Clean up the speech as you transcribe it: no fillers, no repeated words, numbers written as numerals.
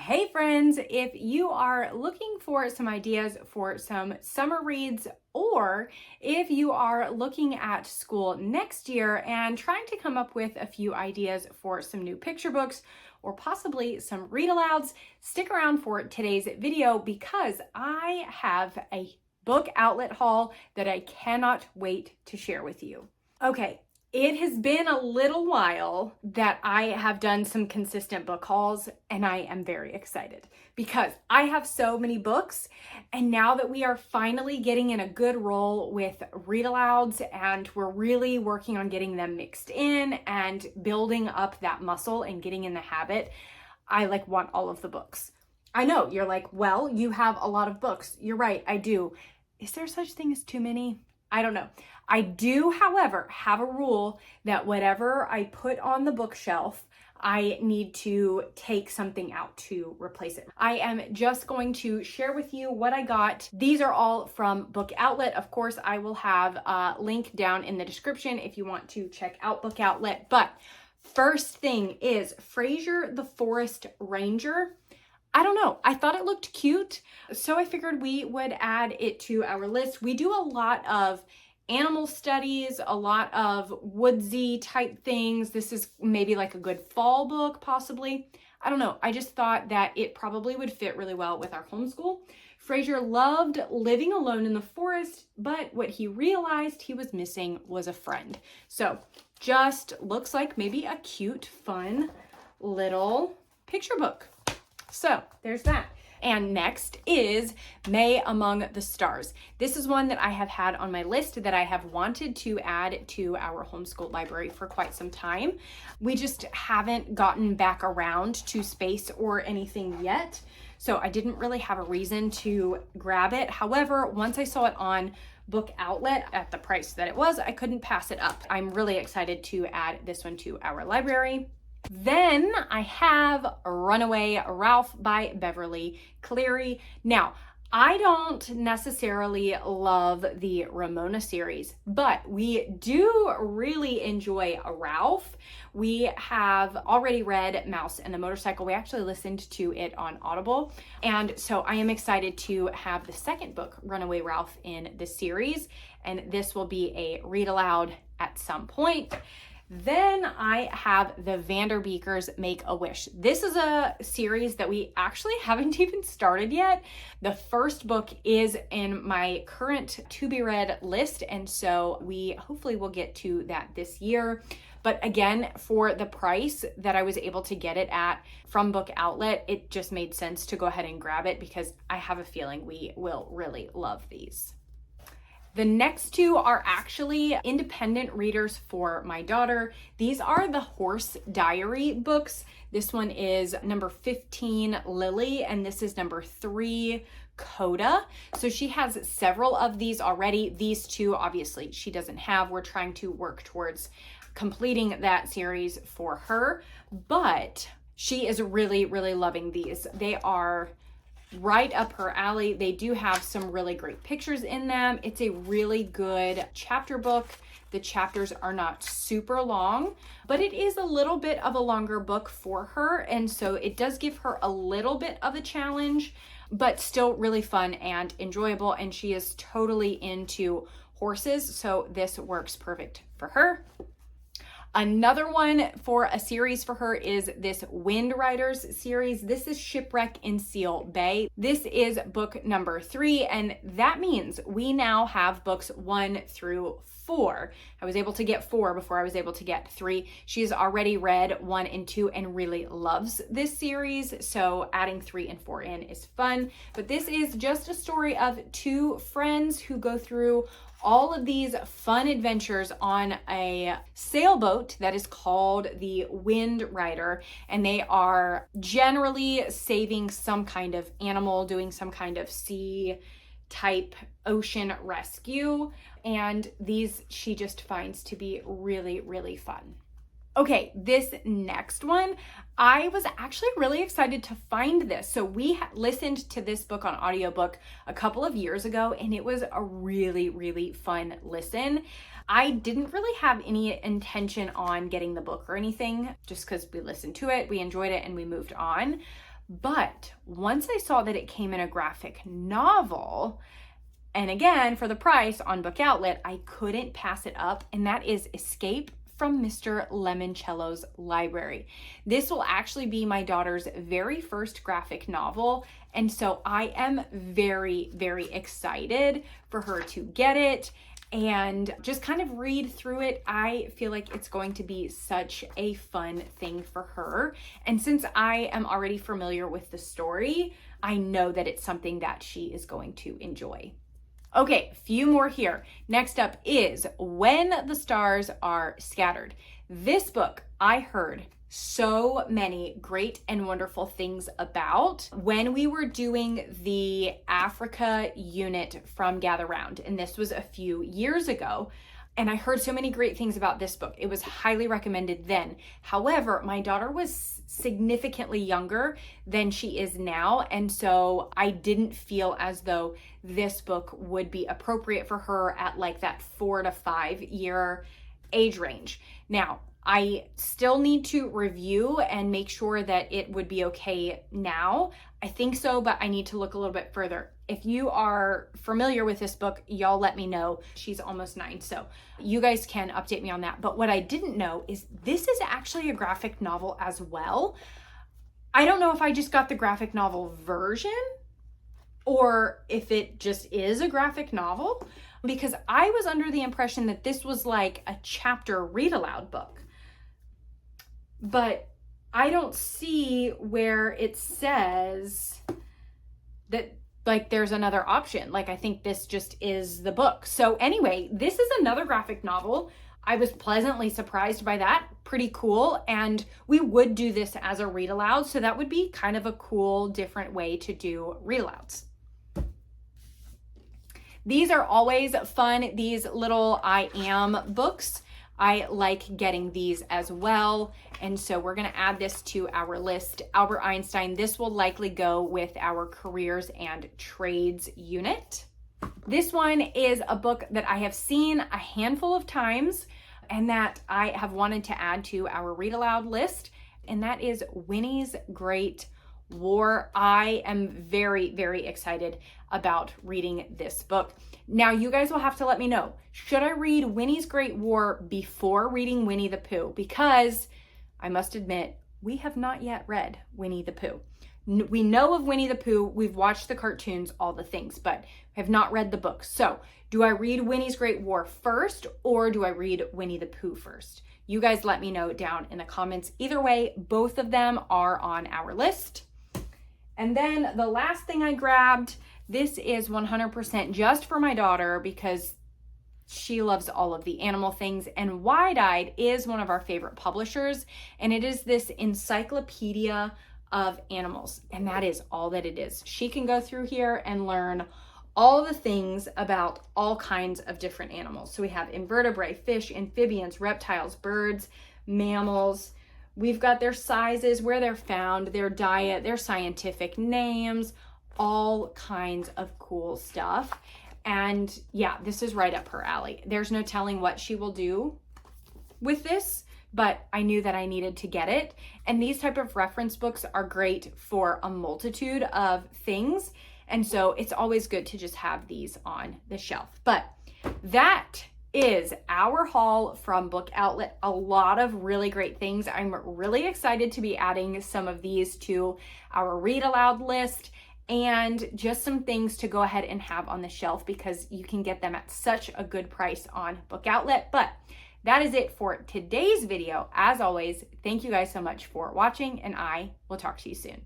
Hey friends, if you are looking for some ideas for some summer reads, or if you are looking at school next year and trying to come up with a few ideas for some new picture books or possibly some read alouds, stick around for today's video because I have a book outlet haul that I cannot wait to share with you. Okay. It has been a little while that I have done some consistent book hauls, and I am very excited because I have so many books, and now that we are finally getting in a good roll with read alouds and we're really working on getting them mixed in and building up that muscle and getting in the habit, I want all of the books. I know you're like, well, you have a lot of books. You're right, I do. Is there such thing as too many? I don't know. I do, however, have a rule that whatever I put on the bookshelf, I need to take something out to replace it. I am just going to share with you what I got. These are all from Book Outlet. Of course, I will have a link down in the description if you want to check out Book Outlet. But first thing is Fraser the Forest Ranger. I don't know. I thought it looked cute, so I figured we would add it to our list. We do a lot of animal studies, a lot of woodsy type things. This is maybe like a good fall book, possibly. I don't know. I just thought that it probably would fit really well with our homeschool. Fraser loved living alone in the forest, but what he realized he was missing was a friend. So just looks like maybe a cute, fun little picture book. So there's that. And next is May Among the Stars. This is one that I have had on my list that I have wanted to add to our homeschool library for quite some time. We just haven't gotten back around to space or anything yet, so I didn't really have a reason to grab it. However, once I saw it on Book Outlet at the price that it was, I couldn't pass it up. I'm really excited to add this one to our library. Then I have Runaway Ralph by Beverly Cleary. Now, I don't necessarily love the Ramona series, but we do really enjoy Ralph. We have already read Mouse and the Motorcycle. We actually listened to it on Audible. And so I am excited to have the second book, Runaway Ralph, in the series. And this will be a read aloud at some point. Then I have the Vanderbeekers Make a Wish. This is a series that we actually haven't even started yet. The first book is in my current to be read list, and so we hopefully will get to that this year. But again, for the price that I was able to get it at from Book Outlet, it just made sense to go ahead and grab it because I have a feeling we will really love these. The next two are actually independent readers for my daughter. These are the Horse Diary books. This one is number 15, Lily, and this is number 3, Coda. So she has several of these already. These two, obviously, she doesn't have. We're trying to work towards completing that series for her, but she is really, really loving these. They are right up her alley. They do have some really great pictures in them. It's a really good chapter book. The chapters are not super long, but it is a little bit of a longer book for her. And so it does give her a little bit of a challenge, but still really fun and enjoyable. And she is totally into horses, so this works perfect for her. Another one for a series for her is this Wind Riders series. This is Shipwreck in Seal Bay. This is book number 3, and that means we now have books 1 through 4. I was able to get 4 before I was able to get 3. She has already read 1 and 2 and really loves this series, so adding 3 and 4 in is fun. But this is just a story of 2 friends who go through all of these fun adventures on a sailboat that is called the Wind Rider, and they are generally saving some kind of animal, doing some kind of sea type ocean rescue, and these she just finds to be really, really fun. Okay, this next one, I was actually really excited to find this. So we listened to this book on audiobook a couple of years ago, and it was a really, really fun listen. I didn't really have any intention on getting the book or anything, just because we listened to it, we enjoyed it, and we moved on. But once I saw that it came in a graphic novel, and again, for the price on Book Outlet, I couldn't pass it up, and that is Escape from Mr. Lemoncello's Library. This will actually be my daughter's very first graphic novel, and so I am very, very excited for her to get it and just kind of read through it. I feel like it's going to be such a fun thing for her. And since I am already familiar with the story, I know that it's something that she is going to enjoy. Okay, a few more here. Next up is When the Stars Are Scattered. This book I heard so many great and wonderful things about when we were doing the Africa unit from Gather Round, and this was a few years ago. And I heard so many great things about this book. It was highly recommended then. However, my daughter was significantly younger than she is now, and so I didn't feel as though this book would be appropriate for her at like that 4 to 5 year age range. Now, I still need to review and make sure that it would be okay now. I think so, but I need to look a little bit further. If you are familiar with this book, y'all let me know. She's almost 9, so you guys can update me on that. But what I didn't know is this is actually a graphic novel as well. I don't know if I just got the graphic novel version or if it just is a graphic novel, because I was under the impression that this was like a chapter read aloud book. But I don't see where it says that like there's another option. Like I think this just is the book. So anyway, this is another graphic novel. I was pleasantly surprised by that. Pretty cool. And we would do this as a read aloud. So that would be kind of a cool, different way to do read alouds. These are always fun, these little I Am books. I like getting these as well. And so we're going to add this to our list. Albert Einstein, this will likely go with our careers and trades unit. This one is a book that I have seen a handful of times and that I have wanted to add to our read aloud list. And that is Winnie's Great War. I am very, very excited about reading this book. Now, you guys will have to let me know, should I read Winnie's Great War before reading Winnie the Pooh? Because I must admit, we have not yet read Winnie the Pooh. We know of Winnie the Pooh, we've watched the cartoons, all the things, but have not read the books. So do I read Winnie's Great War first, or do I read Winnie the Pooh first? You guys let me know down in the comments. Either way, both of them are on our list. And then the last thing I grabbed, this is 100% just for my daughter because she loves all of the animal things, and Wide-Eyed is one of our favorite publishers, and it is this encyclopedia of animals, and that is all that it is. She can go through here and learn all the things about all kinds of different animals. So we have invertebrate, fish, amphibians, reptiles, birds, mammals. We've got their sizes, where they're found, their diet, their scientific names, all kinds of cool stuff. And yeah, this is right up her alley. There's no telling what she will do with this, but I knew that I needed to get it. And these type of reference books are great for a multitude of things. And so it's always good to just have these on the shelf. But that is our haul from Book Outlet. A lot of really great things. I'm really excited to be adding some of these to our read aloud list, and just some things to go ahead and have on the shelf because you can get them at such a good price on Book Outlet. But that is it for today's video. As always, thank you guys so much for watching, and I will talk to you soon.